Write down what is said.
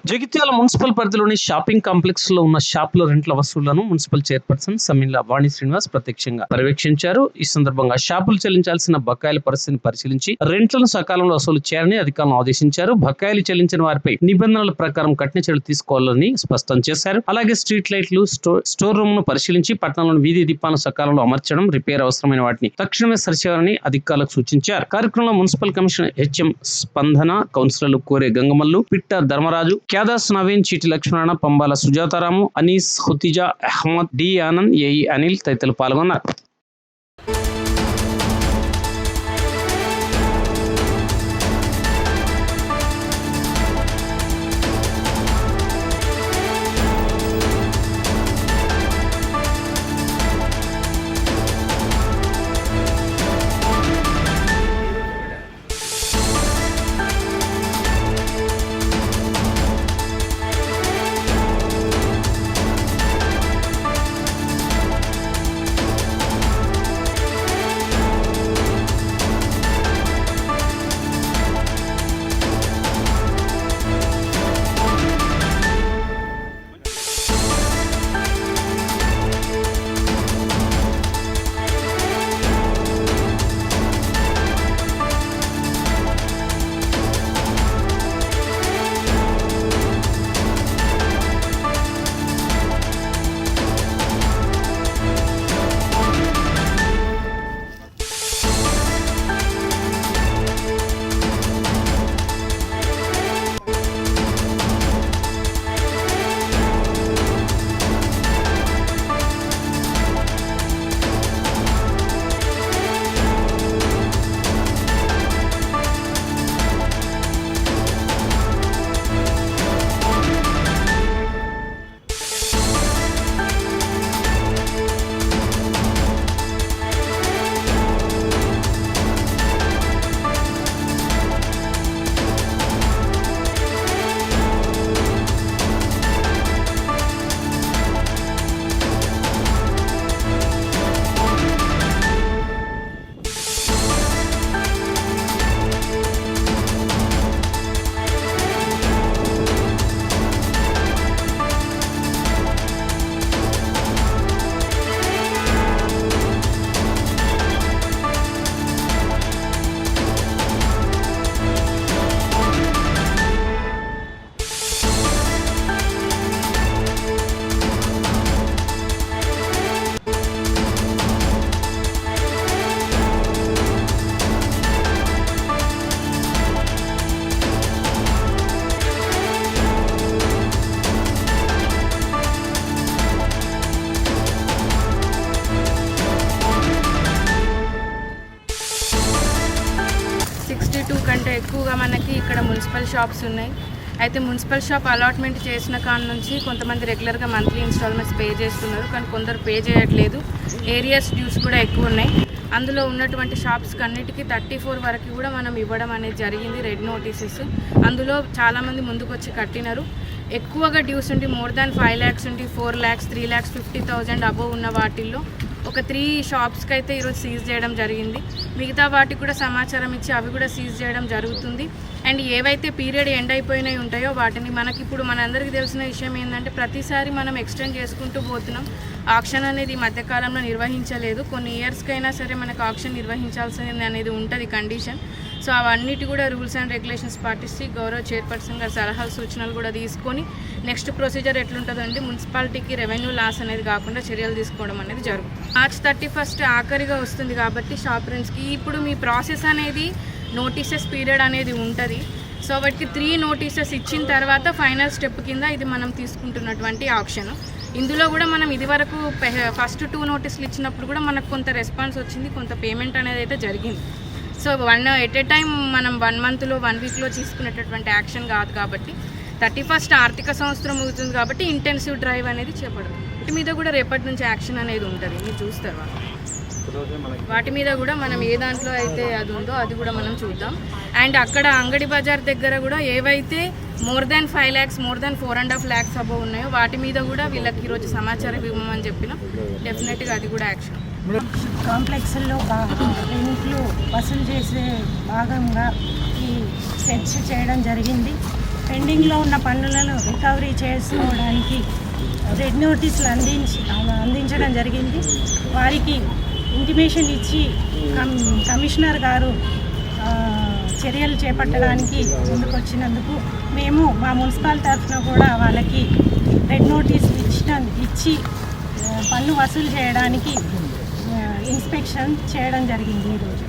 Jagtial municipal పరిధిలోని shopping complex లో ఉన్న షాపుల రెంట్ల వసూళ్లను మున్సిపల్ చైర్పర్సన్ సమిన్ల వాణి శ్రీనివాస్ ప్రత్యక్షంగా పర్యవేక్షించారు. ఈ సందర్భంగా షాపులు చెల్లించాల్సిన బకాయిల పరిస్థితిని పరిశీలించి రెంట్లను సకాలంలో వసూలు చేయాలని అధికారులను ఆదేశించారు. బకాయిలు చెల్లించిన వారిపై నిబంధనల ప్రకారం కఠిన చర్యలు తీసుకోవాలని స్పష్టం చేశారు. అలాగే స్ట్రీట్ లైట్లు, స్టోర్ రూమ్ ను పరిశీలించి పట్టణంలోని వీధి దీపాలను సకాలంలో అమర్చడం, రిపేర్ అవసరమైన వాటిని తక్షణమే సరిచేయాలని అధికారులకు సూచించారు. కార్యక్రమంలో మున్సిపల్ కమిషనర్ హెచ్ఎం స్పందన, కౌన్సిలర్లు కోరే గంగమల్లు, పిట్ట ధర్మరాజు, క్యాదాస్ నవీన్, చీటి లక్ష్మణ, పంబాల సుజాతారాము, అనీస్, హుతిజా అహ్మద్, డి ఆనంద్, ఏఈ అనిల్ తదితరులు పాల్గొన్నారు. కంటే ఎక్కువగా మనకి ఇక్కడ మున్సిపల్ షాప్స్ ఉన్నాయి. అయితే మున్సిపల్ షాప్ అలాట్మెంట్ చేసిన కాడ నుంచి కొంతమంది రెగ్యులర్గా మంత్లీ ఇన్స్టాల్మెంట్స్ పే చేస్తున్నారు, కానీ కొందరు పే చేయట్లేదు. ఏరియాస్ డ్యూస్ కూడా ఎక్కువ ఉన్నాయి. అందులో ఉన్నటువంటి షాప్స్కి అన్నిటికీ 34 వరకు కూడా మనం ఇవ్వడం అనేది జరిగింది, రెడ్ నోటీసెస్. అందులో చాలామంది ముందుకు వచ్చి కట్టినారు. ఎక్కువగా డ్యూస్ ఉండి మోర్ దాన్ 5 lakhs ఉండి 4 lakhs, 3,50,000 అబోవ్ ఉన్న వాటిల్లో ఒక 3 షాప్స్కి అయితే ఈరోజు సీజ్ చేయడం జరిగింది. మిగతా వాటికి కూడా సమాచారం ఇచ్చి అవి కూడా సీజ్ చేయడం జరుగుతుంది. అండ్ ఏవైతే పీరియడ్ ఎండ్ అయిపోయినాయి ఉంటాయో వాటిని మనకిప్పుడు మనందరికీ తెలిసిన విషయం ఏంటంటే ప్రతిసారి మనం ఎక్స్టెండ్ చేసుకుంటూ పోతున్నాం. ఆక్షన్ అనేది ఈ మధ్యకాలంలో నిర్వహించలేదు. కొన్ని ఇయర్స్కైనా సరే మనకు ఆక్షన్ నిర్వహించాల్సింది అనేది ఉంటుంది కండిషన్. సో అవన్నిటి కూడా రూల్స్ అండ్ రెగ్యులేషన్స్ పాటిస్తే గౌరవ చైర్పర్సన్ గారి సలహాలు సూచనలు కూడా తీసుకొని నెక్స్ట్ ప్రొసీజర్ ఎట్లుంటుందంటే మున్సిపాలిటీకి రెవెన్యూ లాస్ అనేది కాకుండా చర్యలు తీసుకోవడం అనేది జరుగుతుంది. మార్చ్ 31 ఆఖరిగా వస్తుంది కాబట్టి షాప్ రెంట్స్కి ఇప్పుడు మీ ప్రాసెస్ అనేది నోటీసెస్ పీరియడ్ అనేది ఉంటుంది. సో వాటికి 3 నోటీసెస్ ఇచ్చిన తర్వాత ఫైనల్ స్టెప్ కింద ఇది మనం తీసుకుంటున్నటువంటి ఆప్షన్. ఇందులో కూడా మనం ఇదివరకు ఫస్ట్ 2 నోటీసులు ఇచ్చినప్పుడు కూడా మనకు కొంత రెస్పాన్స్ వచ్చింది, కొంత పేమెంట్ అనేది అయితే జరిగింది. సో ఎట్ ఏ టైం మనం 1 monthలో 1 weekలో తీసుకునేటటువంటి యాక్షన్ కాదు కాబట్టి 31 ఆర్థిక సంవత్సరం అవుతుంది కాబట్టి ఇంటెన్సివ్ డ్రైవ్ అనేది చేపడుతుంది. వాటి మీద కూడా రేపటి నుంచి యాక్షన్ అనేది ఉంటుంది, మీరు చూస్తారు. వాటి మీద కూడా మనం ఏ దాంట్లో అయితే అది ఉందో అది కూడా మనం చూద్దాం. అండ్ అక్కడ అంగడి బజార్ దగ్గర కూడా ఏవైతే more than 5 lakhs, more than 4.5 lakhs above ఉన్నాయో వాటి మీద కూడా వీళ్ళకి ఈరోజు సమాచారం ఇవ్వమని చెప్పినాం. డెఫినెట్గా అది కూడా యాక్షన్. కాంప్లెక్స్లో రెంట్లు వసూలు చేసే భాగంగా ఈ సెర్చ్ చేయడం జరిగింది. పెండింగ్లో ఉన్న పన్నులను రికవరీ చేసుకోవడానికి రెడ్ నోటీసులు అందించడం జరిగింది. వారికి ఇంటిమేషన్ ఇచ్చి కమిషనర్ గారు చర్యలు చేపట్టడానికి ముందుకొచ్చినందుకు మేము మా మున్సిపల్ తరఫున కూడా వాళ్ళకి రెడ్ నోటీస్ ఇచ్చి పన్ను వసూలు చేయడానికి ఇన్స్పెక్షన్ చేయడం జరిగింది ఈరోజు.